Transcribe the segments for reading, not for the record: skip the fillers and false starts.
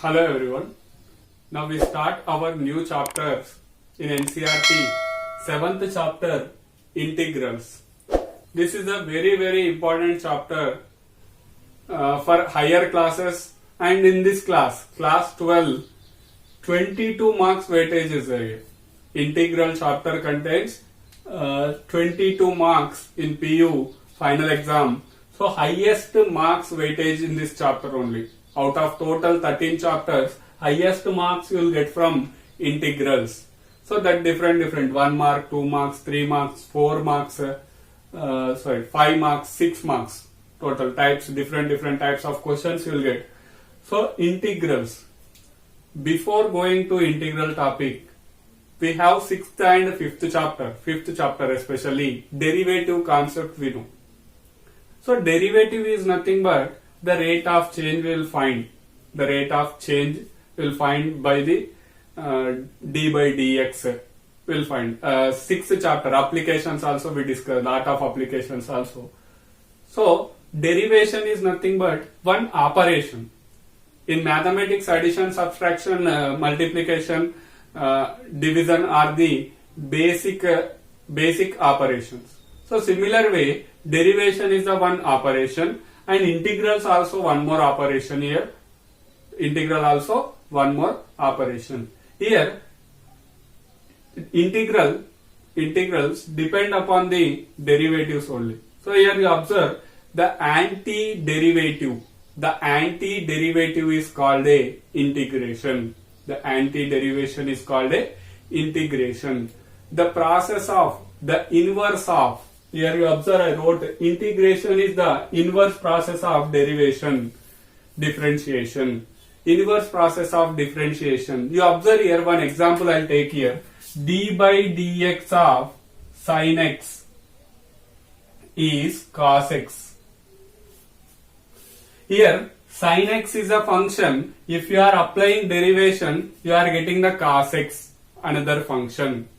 Hello everyone. Now we start our new chapters in NCERT, 7th chapter, integrals. This is a very important chapter for higher classes, and in this class 12, 22 marks weightage is there. Integral chapter contains 22 marks in PU final exam. So highest marks weightage in this chapter only. Out of total 13 chapters, highest marks you will get from integrals. So that different 1 mark, 2 marks, 3 marks, 4 marks, 5 marks, 6 marks. Total types, different types of questions you will get. So integrals. Before going to integral topic, we have 6th and 5th chapter. 5th chapter especially, derivative concept we know. So derivative is nothing but the rate of change we will find. The rate of change we will find by the d by dx we will find. 6th chapter, applications also we discuss, lot of applications also. So derivation is nothing but one operation. In mathematics, addition, subtraction, multiplication, division are the basic operations. So similar way, derivation is the one operation, and integrals also one more operation here. Integral also one more operation. Here integrals depend upon the derivatives only. So here you observe the antiderivative. The antiderivative is called a integration. The antiderivation is called a integration. The process of, the inverse of, here you observe I wrote integration is the inverse process of derivation, differentiation. Inverse process of differentiation. You observe here one example I will take here. D by dx of sin x is cos x. Here sin x is a function. If you are applying derivation, you are getting the cos x, another function.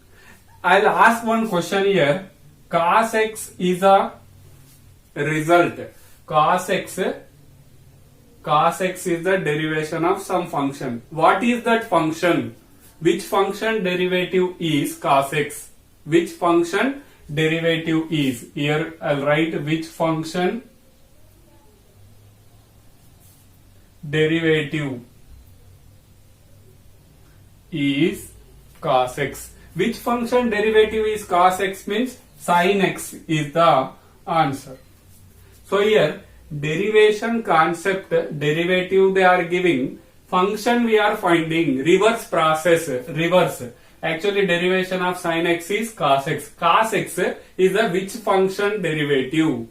I will ask one question here. Cos x is a result. Cos x is the derivation of some function. What is that function? Which function derivative is cos x? Which function derivative is? Here I will write which function derivative is cos x. Which function derivative is cos x means sin x is the answer. So here derivation concept, derivative they are giving, function we are finding, reverse process, reverse. Actually derivation of sin x is cos x. Cos x is a which function derivative.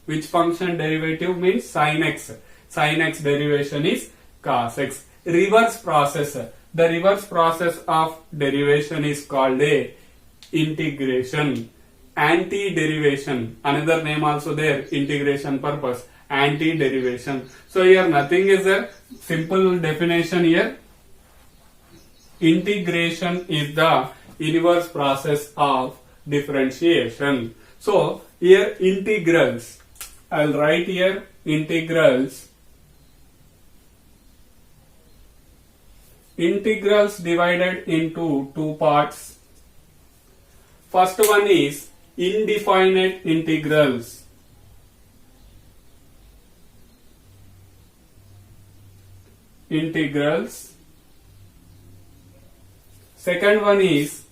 Which function derivative means sin x. Sin x derivation is cos x. Reverse process. The reverse process of derivation is called a integration. Anti-derivation, another name also there, integration purpose, anti-derivation. So here nothing is a simple definition here. Integration is the inverse process of differentiation. So here integrals, I will write here integrals. Integrals divided into two parts. First one is indefinite integrals. Integrals. Second one is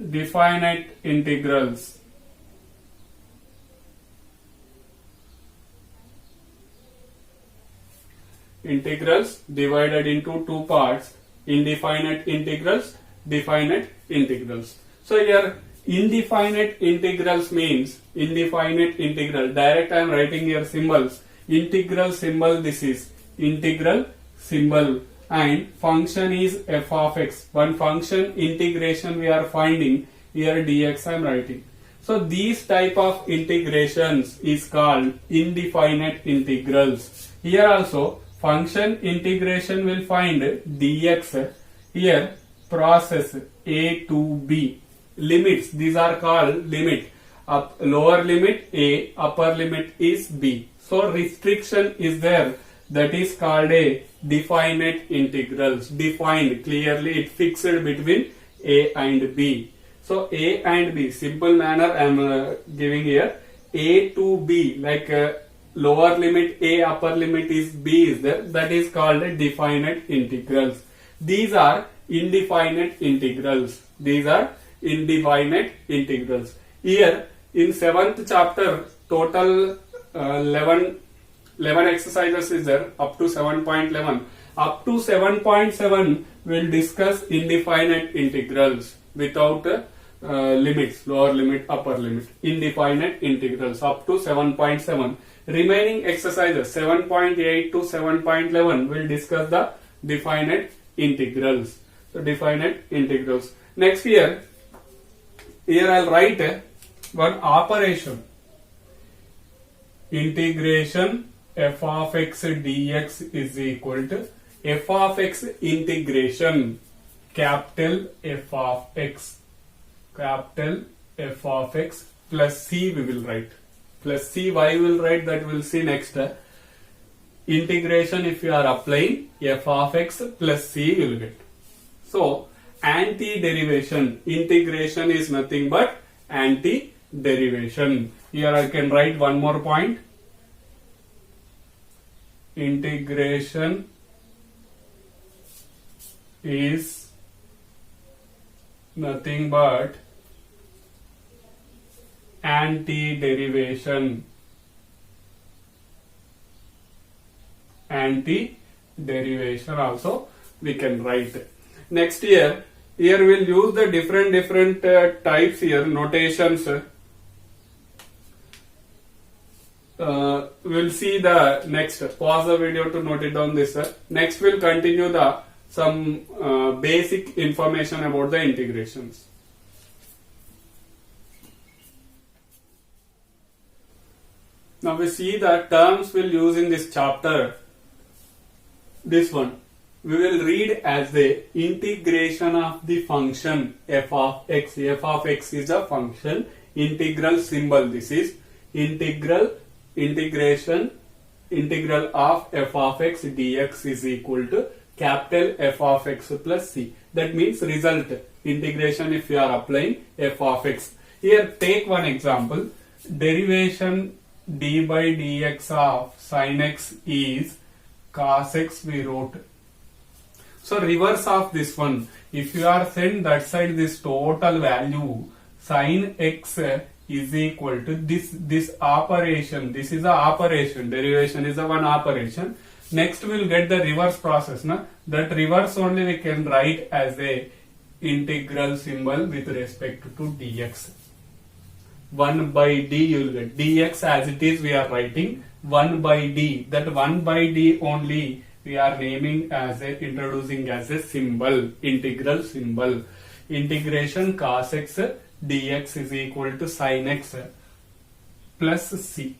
definite integrals. Integrals divided into two parts, indefinite integrals, definite integrals. So here indefinite integrals means indefinite integral. Direct I am writing here symbols. Integral symbol, this is integral symbol, and function is f of x. One function integration we are finding, here dx I am writing. So these type of integrations is called indefinite integrals. Here also function integration will find dx. Here process a to b. Limits, these are called limit. Lower limit a, upper limit is b. So restriction is there. that is called a definite integrals. Defined clearly, it fixed between a and b. So a and b, simple manner I am giving here. A to b, like lower limit a, upper limit is b is there, that is called a definite integrals. These are indefinite integrals. These are indefinite integrals. Here in 7th chapter, total 11 exercises is there up to 7.11. Up to 7.7 will discuss indefinite integrals without limits, lower limit, upper limit, indefinite integrals up to 7.7. Remaining exercises 7.8 to 7.11 will discuss the definite integrals. So definite integrals. Next here I'll write one operation. Integration f of x dx is equal to f of x integration capital F of x plus c we will write. Plus c, why we will write that we will see next. Integration, if you are applying f of x plus c you will get. So anti-derivation, integration is nothing but anti-derivation. Here I can write one more point. Integration is nothing but anti-derivation. Anti-derivation also we can write. Next here we'll use the different types here, notations. We'll see the next. Pause the video to note it down this. Next we'll continue the some basic information about the integrations. Now we see the terms we'll use in this chapter. This one we will read as the integration of the function f of x. F of x is a function, integral symbol. This is integral of f of x dx is equal to capital F of x plus c. That means result integration if you are applying f of x. Here take one example. Derivation d by dx of sin x is cos x we wrote. So reverse of this one, if you are sent that side this total value sin x is equal to this operation. This is a operation, derivation is a one operation. Next we will get the reverse process. That reverse only we can write as a integral symbol with respect to dx. 1 by d you will get dx as it is we are writing 1 by d. That 1 by d only we are naming as a, introducing as a symbol, integral symbol. Integration cos x dx is equal to sin x plus c.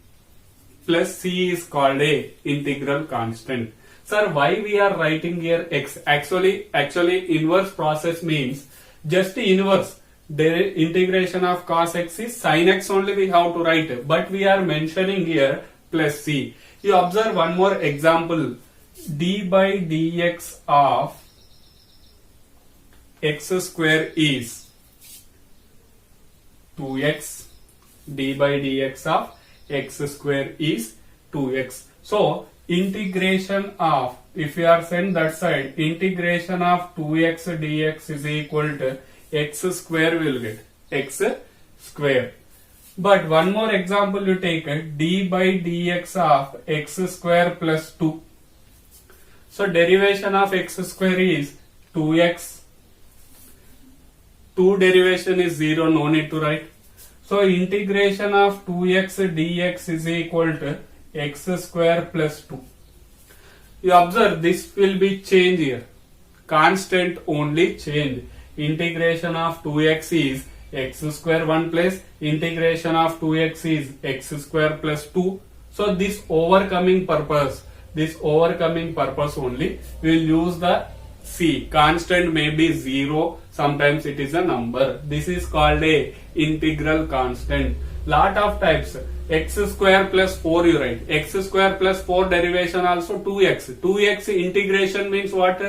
Plus c is called a integral constant. Sir, why we are writing here x? Actually inverse process means just inverse. The integration of cos x is sin x only we have to write, but we are mentioning here plus c. You observe one more example. D by dx of x square is 2x. D by dx of x square is 2x. So integration of, if you are sent that side, integration of 2x dx is equal to x square will get x square. But one more example you take d by dx of x square plus 2. So derivation of x square is 2x. 2 derivation is 0, no need to write. So integration of 2x dx is equal to x square plus 2. You observe this will be change here. Constant only change. Integration of 2x is x square 1 place. Integration of 2x is x square plus 2. So this overcoming purpose only we will use the c. Constant may be 0, sometimes it is a number. This is called a integral constant. Lot of types. x square plus 4 you write. X square plus 4 derivation also 2x. 2x integration means what?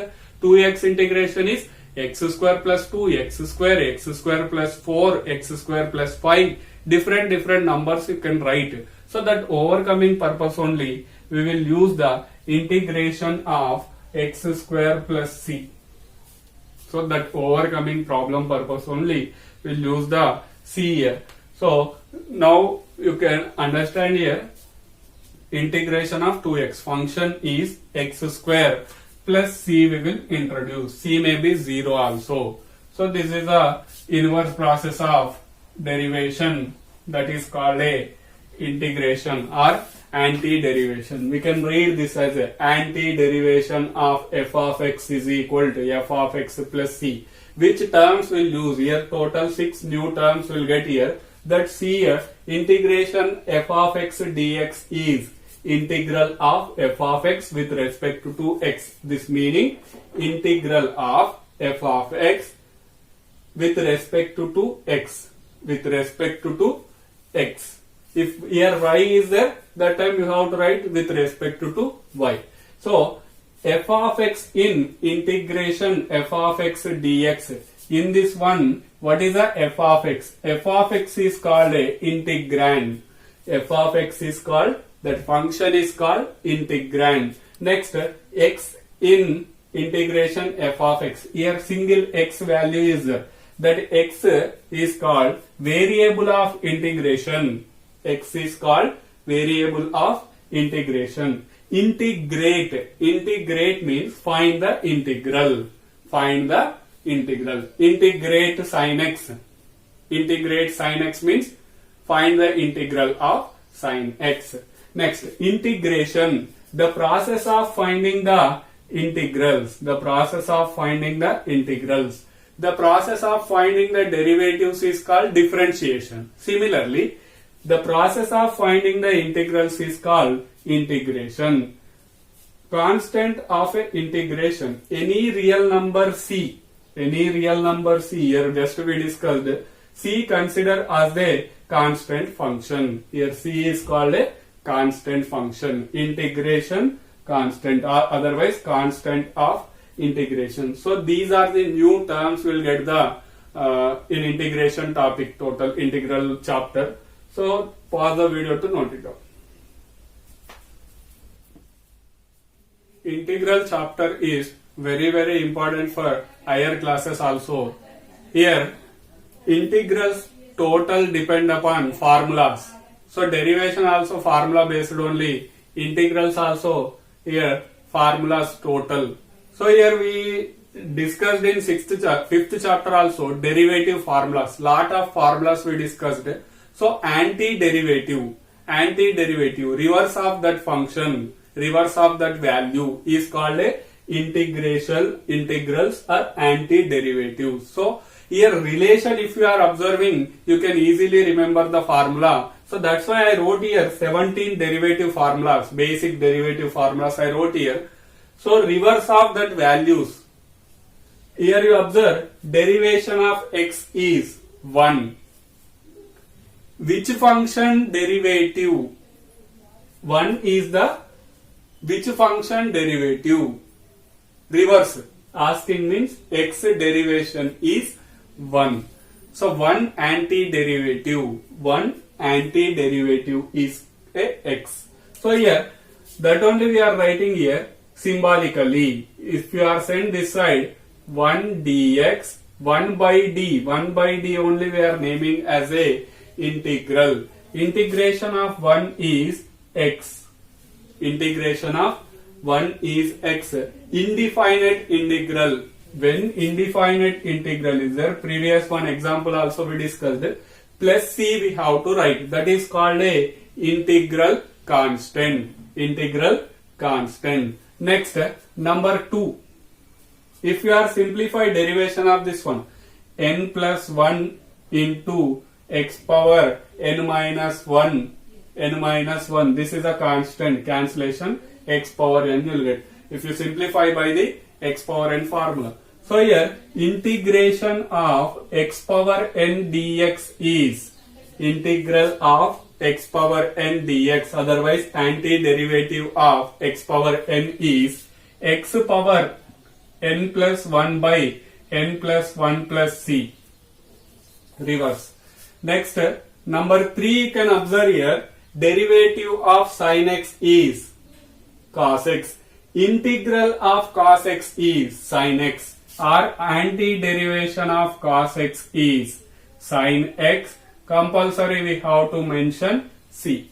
2x integration is x square plus 2, x square plus 4, x square plus 5. Different numbers you can write. So that overcoming purpose only, we will use the integration of x square plus c. So that overcoming problem purpose only, we'll use the c here. So now you can understand here, integration of 2x function is x square plus c we will introduce. C may be 0 also. So this is a inverse process of derivation, that is called a integration or anti-derivation. We can read this as a anti-derivation of f of x is equal to f of x plus c. Which terms will use here? Total 6 new terms will get here. That c here, integration f of x dx is integral of f of x with respect to x. This meaning integral of f of x with respect to x. With respect to x. If here y is there, that time you have to write with respect to y. So f of x in integration f of x dx. In this one, what is the f of x? F of x is called a integrand. F of x is called, that function is called integrand. Next, x in integration f of x. Here single x value is there. That x is called variable of integration. X is called variable of integration. Integrate. Integrate means find the integral. Find the integral. Integrate sin x. Integrate sin x means find the integral of sin x. Next, integration. The process of finding the integrals. The process of finding the integrals. The process of finding the derivatives is called differentiation. Similarly, the process of finding the integrals is called integration. Constant of a integration. Any real number c. Any real number c, here just we discussed, c consider as a constant function. Here c is called a constant function. Integration constant, or otherwise constant of integration. So these are the new terms we will get the in integration topic, total integral chapter. So pause the video to note it down. Integral chapter is very important for higher classes also. Here integrals total depend upon formulas. So derivation also formula based only. Integrals also here formulas total. So here we discussed in 5th chapter also derivative formulas. Lot of formulas we discussed. So anti-derivative, reverse of that function, reverse of that value is called a integrals or anti-derivatives. So here relation, if you are observing, you can easily remember the formula. So that's why I wrote here 17 derivative formulas, basic derivative formulas I wrote here. So reverse of that values. Here you observe derivation of x is 1. Which function derivative? 1 is the which function derivative? Reverse. Asking means x derivation is 1. So 1 anti-derivative. 1 anti-derivative is a x. So here that only we are writing here symbolically. If you are sent this side 1 dx, 1 by d only we are naming as a integral. Integration of 1 is x. Integration of 1 is x. Indefinite integral. When indefinite integral is there, previous one example also we discussed, plus c we have to write. That is called a integral constant. Integral constant. Next, number 2. If you are simplified derivation of this one, n plus 1 into x power n minus 1, this is a constant, cancellation, x power n you will get. If you simplify by the x power n formula. So here integration of x power n dx is integral of x power n dx, otherwise antiderivative of x power n is x power n plus 1 by n plus 1 plus c. Reverse. Next, number 3 you can observe here, derivative of sin x is cos x. Integral of cos x is sin x, or anti-derivation of cos x is sin x. Compulsory we have to mention c.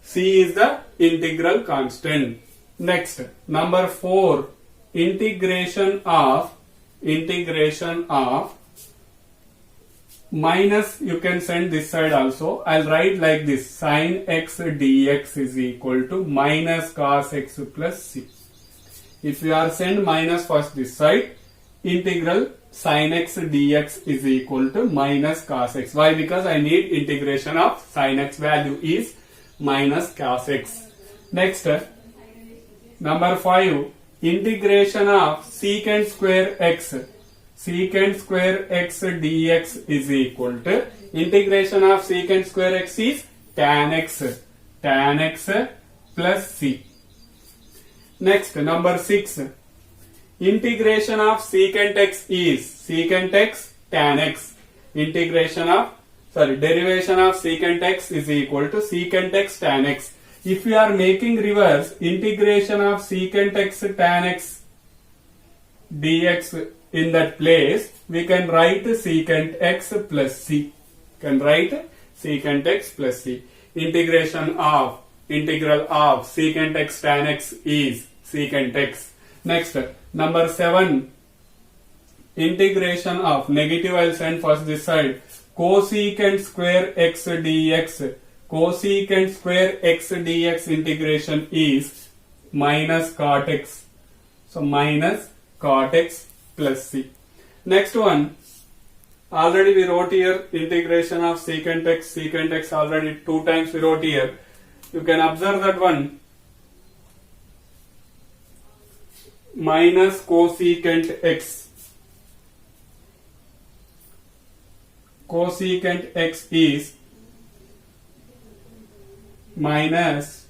C is the integral constant. Next, number 4, integration of minus, you can send this side also. I'll write like this: sin x dx is equal to minus cos x plus c. If you are send minus first this side, integral sin x dx is equal to minus cos x. Why? Because I need integration of sin x, value is minus cos x. Next, number 5, integration of secant square x. Secant square x dx is equal to, integration of secant square x is tan x plus c. Next, number 6, integration of secant x is secant x tan x. Derivation of secant x is equal to secant x tan x. If you are making reverse, integration of secant x tan x dx, in that place we can write secant x plus c. Integral of secant x tan x is secant x. Next, number 7, integration of negative, I'll send first this side, cosecant square x dx. Cosecant square x dx integration is minus cot x. So minus cot x plus c. Next one, already we wrote here integration of secant x already 2 times we wrote here. You can observe that one, minus cosecant x. Cosecant x is minus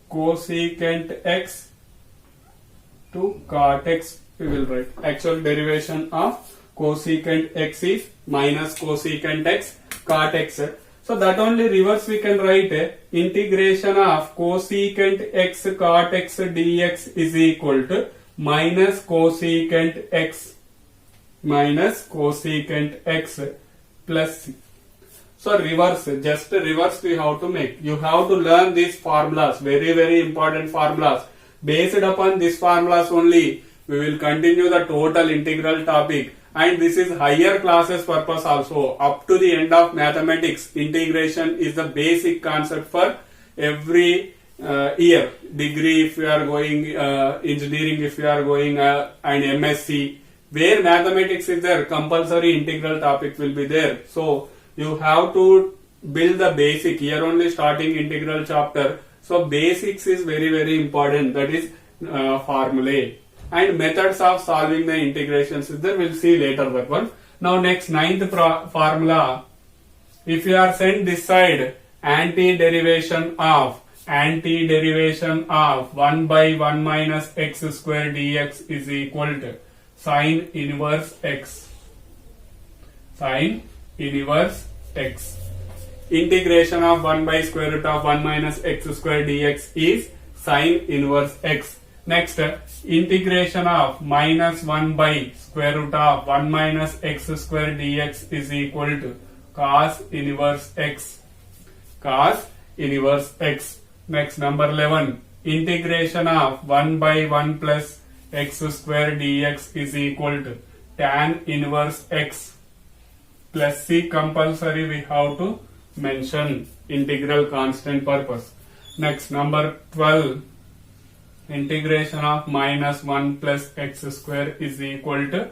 cosecant x to cot x, we will write. Actual derivation of cosecant x is minus cosecant x cot x. So that only reverse we can write, integration of cosecant x cot x dx is equal to minus cosecant x plus c. So reverse, just reverse we have to make. You have to learn these formulas, very very important formulas. Based upon these formulas only, we will continue the total integral topic, and this is higher classes purpose also. Up to the end of mathematics, integration is the basic concept for every year. Degree if you are going, engineering if you are going, and MSc, where mathematics is there, compulsory integral topic will be there. So you have to build the basic, here only starting integral chapter. So basics is very very important, that is formulae. And methods of solving the integrations is there, we'll see later that one. Now next, 9th formula, if you are sent this side, anti-derivation of 1 by 1 minus x square dx is equal to sin inverse x. Integration of 1 by square root of 1 minus x square dx is sin inverse x. Next, integration of minus 1 by square root of 1 minus x square dx is equal to cos inverse x. Next, number 11, integration of 1 by 1 plus x square dx is equal to tan inverse x plus c. Compulsory we have to mention, integral constant purpose. Next, number 12, integration of minus 1 plus x square is equal to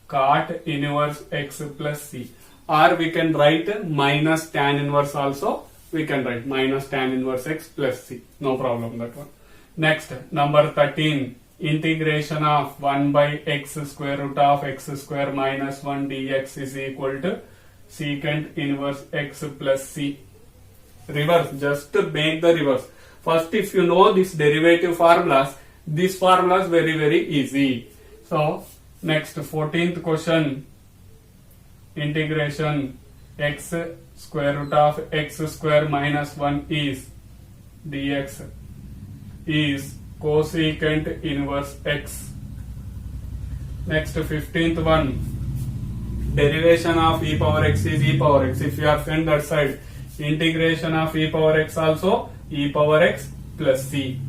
cot inverse x plus c. Or we can write minus tan inverse also, we can write minus tan inverse x plus c. No problem that one. Next, number 13, integration of 1 by x square root of x square minus 1 dx is equal to secant inverse x plus c. Reverse, just make the reverse. First, if you know this derivative formulas, this formula is very easy. So, next 14th question, integration x square root of x square minus 1 is dx is cosecant inverse x. Next 15th one, derivation of e power x is e power x. If you are sent that side, integration of e power x also e power x plus c.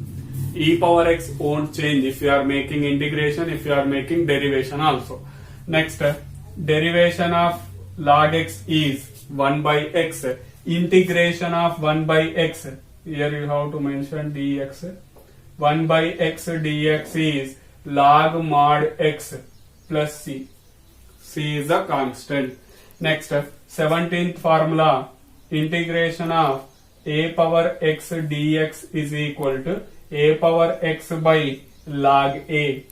E power x won't change if you are making integration, if you are making derivation also. Next, derivation of log x is 1 by x. Integration of 1 by x. Here you have to mention dx. 1 by x dx is log mod x plus c. C is a constant. Next, 17th formula, integration of a power x dx is equal to a power x by log a.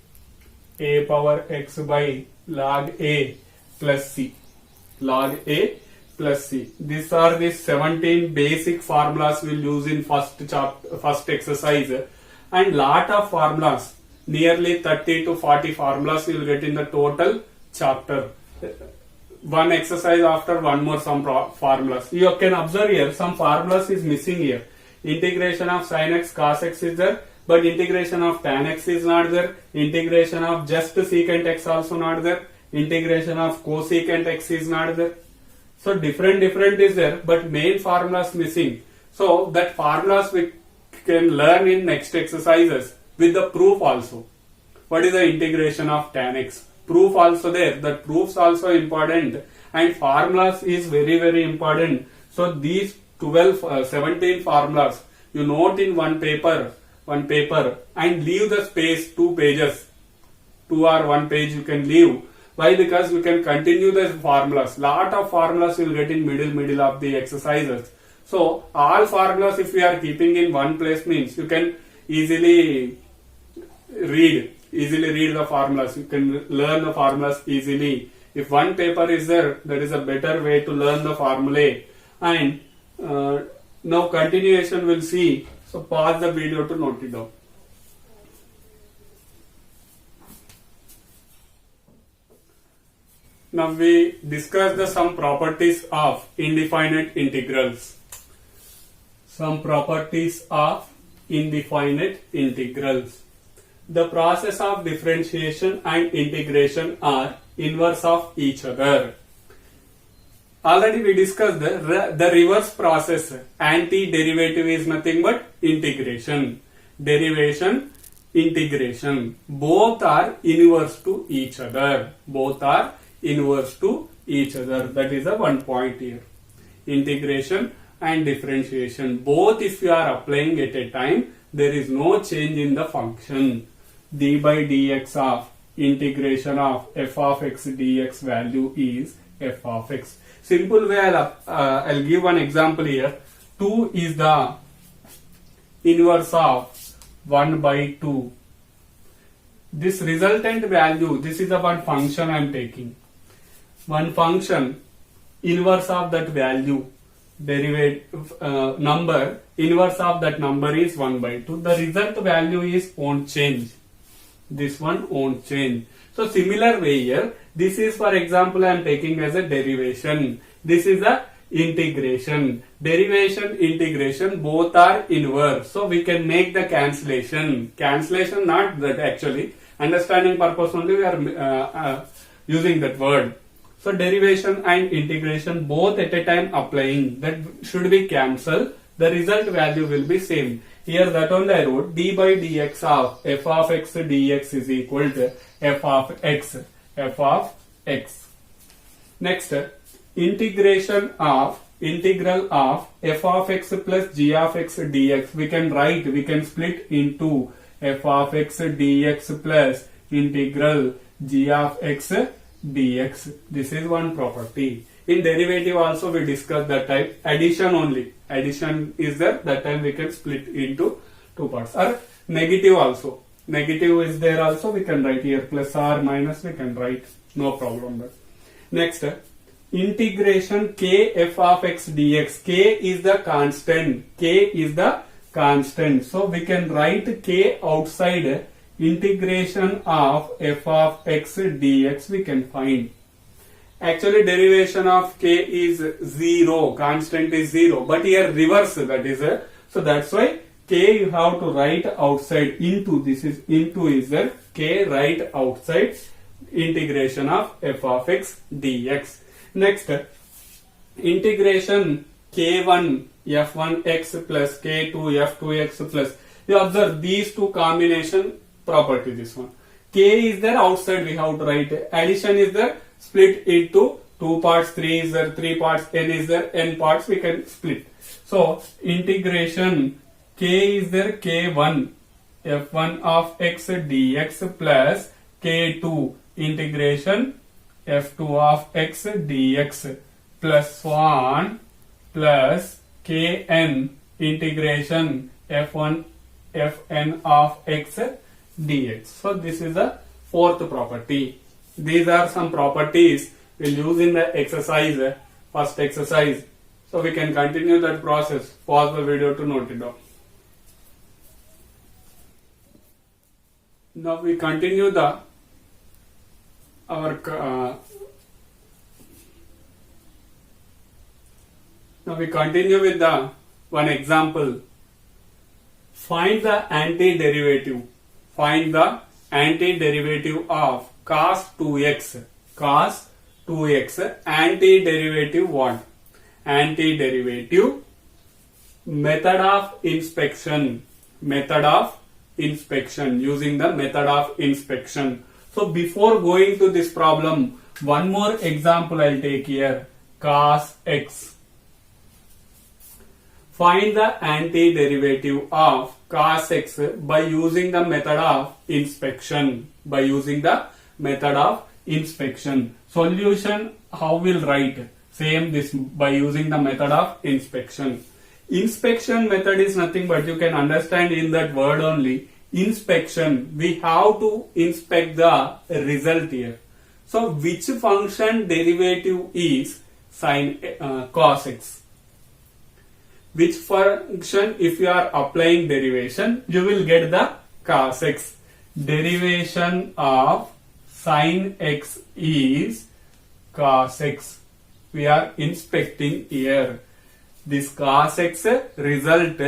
A power x by log a plus c. Log a plus c. These are the 17 basic formulas we'll use in first exercise, and lot of formulas, nearly 30 to 40 formulas you will get in the total chapter. One exercise after one more some formulas. You can observe here some formulas is missing here. Integration of sin x cos x is there, but integration of tan x is not there. Integration of just secant x also not there. Integration of cosecant x is not there. So different is there, but main formulas missing. So that formulas we can learn in next exercises with the proof also. What is the integration of tan x? Proof also there. That proofs also important, and formulas is very important. So these 17 formulas you note in one paper and leave the space 2 pages, 2 or 1 page you can leave. Why? Because you can continue the formulas. Lot of formulas you will get in middle of the exercises. So all formulas if we are keeping in one place means you can easily read the formulas. You can learn the formulas easily. If one paper is there, that is a better way to learn the formulae. And now continuation we'll see. So pause the video to note it down. Now we discuss some properties of indefinite integrals. Some properties of indefinite integrals. The process of differentiation and integration are inverse of each other. Already we discussed the reverse process. Anti-derivative is nothing but integration. Derivation, integration. Both are inverse to each other. Both are inverse to each other. That is the one point here. Integration and differentiation. Both if you are applying at a time, there is no change in the function. D by dx of integration of f of x dx value is f of x. Simple way I'll give one example here. 2 is the inverse of 1 by 2. This resultant value, this is the one function I am taking. One function, inverse of that value, derivative number, inverse of that number is 1 by 2. The result value won't change. This one won't change. So similar way here, this is for example I am taking as a derivation. This is a integration. Derivation, integration both are inverse. So we can make the cancellation. Cancellation not that actually. Understanding purpose only we are using that word. So derivation and integration both at a time applying. That should be cancelled. The result value will be same. Here that only I wrote d by dx of f of x dx is equal to f of x. F of x. Next, integration of integral of f of x plus g of x dx. We can split into f of x dx plus integral g of x dx. This is one property. In derivative also we discussed that type. Addition only. Addition is there. That time we can split into 2 parts. Or negative also. Negative is there also. We can write here plus or minus we can write. No problem. Next, integration k f of x dx. K is the constant. K is the constant. So we can write k outside. Integration of f of x dx we can find. Actually derivation of k is 0. Constant is 0. But here reverse, that is a. So that's why k you have to write outside. Into, this is into is there. K write outside. Integration of f of x dx. Next, integration k1 f1x plus k2 f2x plus. You observe these two combination property. This one, k is there outside, we have to write. Addition is there, split into 2 parts, 3 is there, 3 parts, n is there, n parts we can split. So integration k is there, k1 f1 of x dx plus k2 integration f2 of x dx plus 1 plus kn integration f1 fn of x dx. So this is the fourth property. These are some properties we'll use in the exercise, first exercise. So we can continue that process. Pause the video to note it down. Now we continue the now we continue with the one example. Find the antiderivative. Find the antiderivative of cos 2x. Cos 2x. Antiderivative what? Antiderivative. Method of inspection. Method of inspection. Using the method of inspection. So before going to this problem, one more example I'll take here. Cos x. Find the antiderivative of cos x by using the method of inspection. By using the method of inspection. Solution, how we'll write? Same this, by using the method of inspection. Inspection method is nothing but, you can understand in that word only. Inspection, we have to inspect the result here. So which function derivative is sin cos x? Which function, if you are applying derivation, you will get the cos x. Derivation of sin x is cos x. We are inspecting here. This cos x result,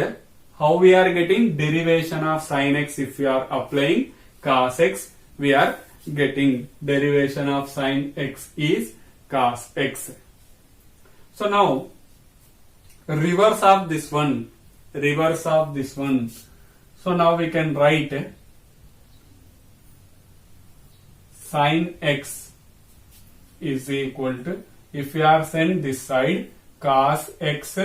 how we are getting derivation of sin x? If we are applying cos x, we are getting derivation of sin x is cos x. So now, reverse of this one. Reverse of this one. So now we can write sin x is equal to, if we are sent this side, cos x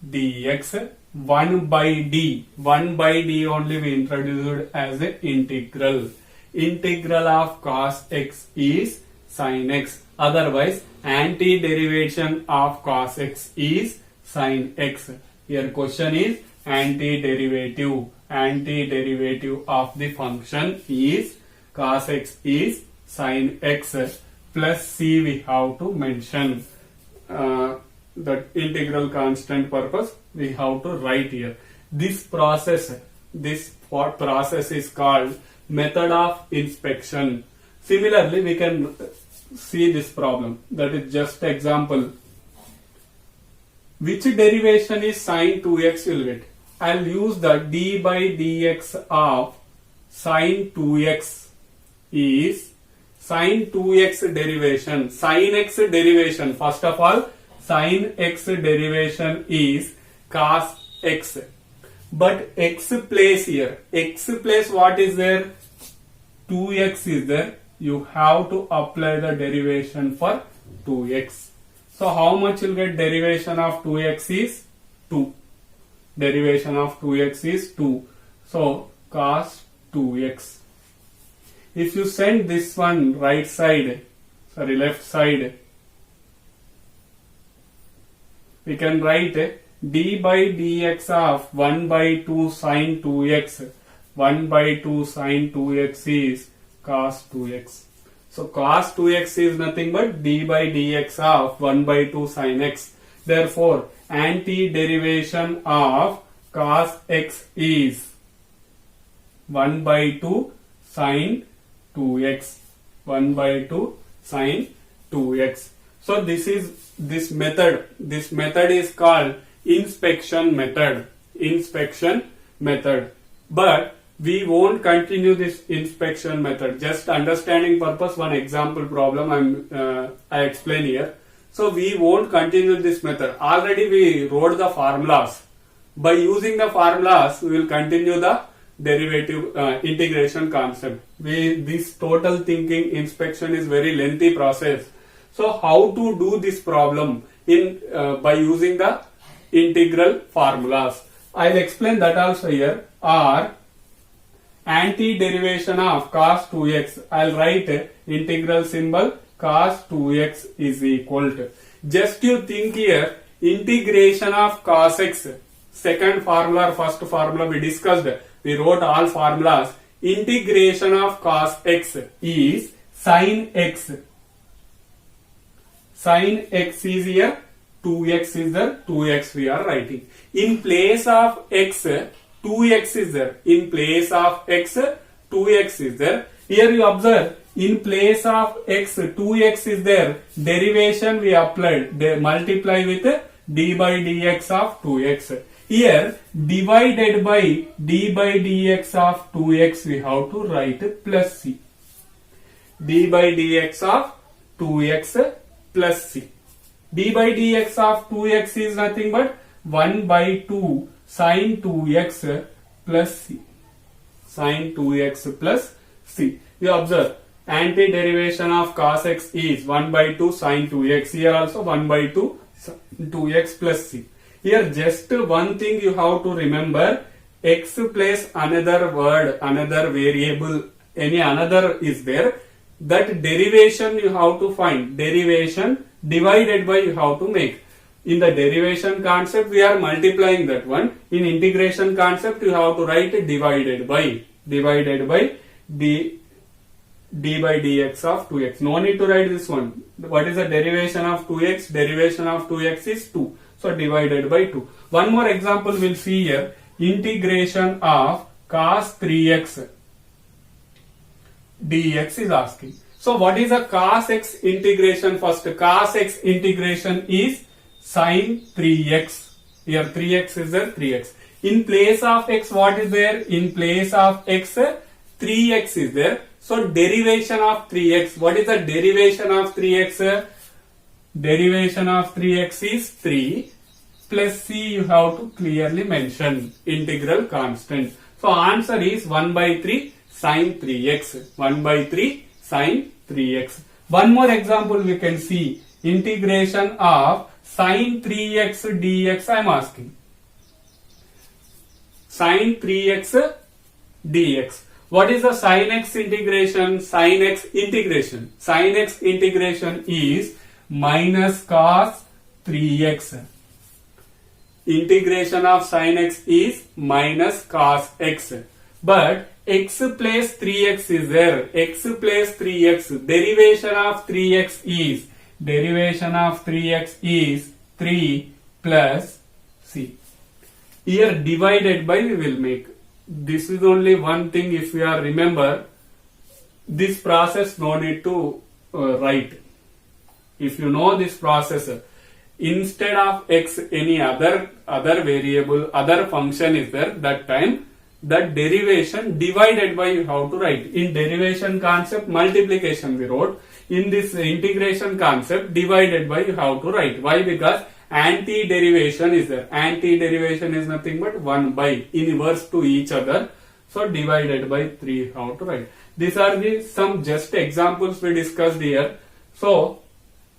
dx 1 by d. 1 by d only we introduced as an integral. Integral of cos x is sin x. Otherwise, antiderivation of cos x is sin x. Here question is antiderivative. Antiderivative of the function is cos x is sin x plus c we have to mention. That integral constant purpose we have to write here. This process is called method of inspection. Similarly, we can see this problem. That is just example. Which derivation is sin 2x will get? I'll use the d by dx of sin 2x is sin 2x derivation. Sin x derivation, first of all, sin x derivation is cos x. But x place here. X place what is there? 2x is there. You have to apply the derivation for 2x. So how much you'll get? Derivation of 2x is 2. Derivation of 2x is 2. So cos 2x. If you send this one left side, we can write d by dx of 1 by 2 sin 2x. 1 by 2 sin 2x is cos 2x. So cos 2x is nothing but d by dx of 1 by 2 sin x. Therefore, anti-derivation of cos x is 1 by 2 sin 2x. 1 by 2 sin 2x. So this method is called inspection method. Inspection method. But we won't continue this inspection method. Just understanding purpose, one example problem I explain here. So we won't continue this method. Already we wrote the formulas. By using the formulas, we will continue the derivative integration concept. This total thinking inspection is very lengthy process. So how to do this problem by using the integral formulas? I'll explain that also here. Or anti-derivation of cos 2x. I'll write integral symbol cos 2x is equal to. Just you think here, integration of cos x. Second formula or first formula we discussed. We wrote all formulas. Integration of cos x is sin x. Sin x is here. 2x is there. 2x we are writing. In place of x, 2x is there. In place of x, 2x is there. Here you observe, in place of x, 2x is there. Derivation we applied. They multiply with d by dx of 2x. Here, divided by d by dx of 2x, we have to write plus c. d by dx of 2x plus c. d by dx of 2x is nothing but 1 by 2 sin 2x plus c. Sin 2x plus c. You observe, anti-derivation of cos x is 1 by 2 sin 2x. Here also 1 by 2 2x plus c. Here just one thing you have to remember, x place another word, another variable, any another is there. That derivation you have to find. Derivation divided by you have to make. In the derivation concept we are multiplying that one. In integration concept you have to write divided by d by dx of 2x. No need to write this one. What is the derivation of 2x? Derivation of 2x is 2. So divided by 2. One more example we'll see here. Integration of cos 3x dx is asking. So what is a cos x integration? First, cos x integration is sin 3x. Here 3x is there, 3x. In place of x, what is there? In place of x, 3x is there. So derivation of 3x. What is the derivation of 3x? Derivation of 3x is 3 plus c you have to clearly mention. Integral constant. So answer is 1 by 3 sin 3x. 1 by 3 sin 3x. One more example we can see. Integration of sin 3x dx I am asking. Sin 3x dx. What is the sin x integration? Sin x integration. Sin x integration is minus cos 3x. Integration of sin x is minus cos x. But x place 3x is there. X place 3x. Derivation of 3x is 3 plus c. Here divided by we will make. This is only one thing if you are remember. This process no need to write. If you know this process, instead of x any other variable, other function is there, that time that derivation divided by you have to write. In derivation concept multiplication we wrote. In this integration concept divided by you have to write. Why? Because anti-derivation is there. Anti-derivation is nothing but 1 by, inverse to each other. So divided by 3 how to write. These are the some just examples we discussed here. So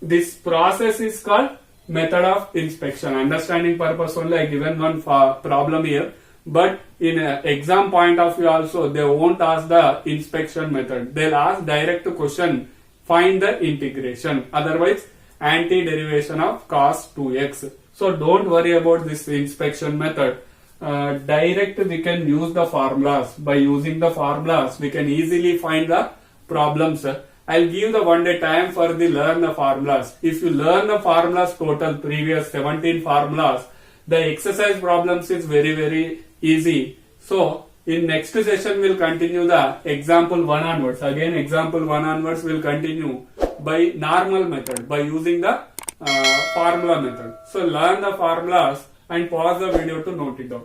this process is called method of inspection. Understanding purpose only I given one problem here. But in exam point of view also they won't ask the inspection method. They'll ask direct question. Find the integration. Otherwise anti-derivation of cos 2x. So don't worry about this inspection method. Direct we can use the formulas. By using the formulas we can easily find the problems. I'll give the one day time for the learn the formulas. If you learn the formulas total previous 17 formulas, the exercise problems is very easy. So in next session we'll continue the example 1 onwards. Again example 1 onwards will continue by normal method, by using the formula method. So learn the formulas and pause the video to note it down.